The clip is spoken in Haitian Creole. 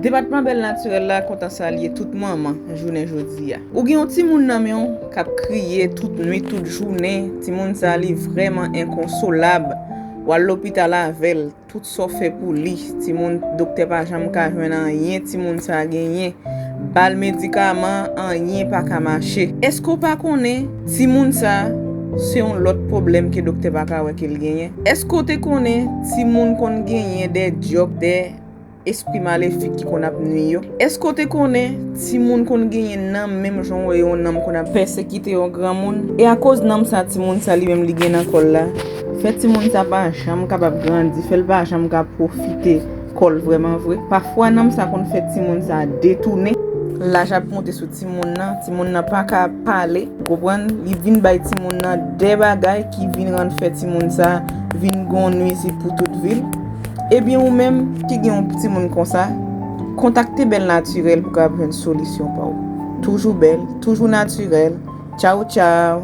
Département bel naturel là kontan sa lié toute maman journée jodi a. Ou gen yon ti moun nan men k'ap crier toute nuit toute journée, ti moun sa li vraiment inconsolable. Ou à l'hôpital avec tout ça fait pour lui. Ti moun docteur pa jam ka jwenn rien, ti moun sa genyen bal médicament rien pa ka marcher. Est-ce qu'on pas connaît ti moun sa c'est un autre problème que docteur pa ka wè qu'il genyen? Est-ce qu'on te connaît ti moun kon genyen des job des esprit maléfique qui qu'on a nuit yo? Est-ce que tu connais si moun kon genyen nam même genre yo nam qu'on a persécuté au grand monde et à cause nam sa ti moun sa li même li gen nan kol la fait ti moun sa pas jam capable grandir fait pas jam capable profiter kol vraiment vrai parfois nam sa kon fait ti moun sa détourner la jap monter sur ti moun nan pas ka parler comprendre li vinn bay ti moun nan des bagay qui vinn rendre fait ti moun sa vinn gon nuisi pour toute ville. Eh bien, ou même qui gen un petit monde comme ça, contactez Belle Naturel pour avoir une solution pour vous. Toujours belle, toujours naturelle. Ciao, ciao.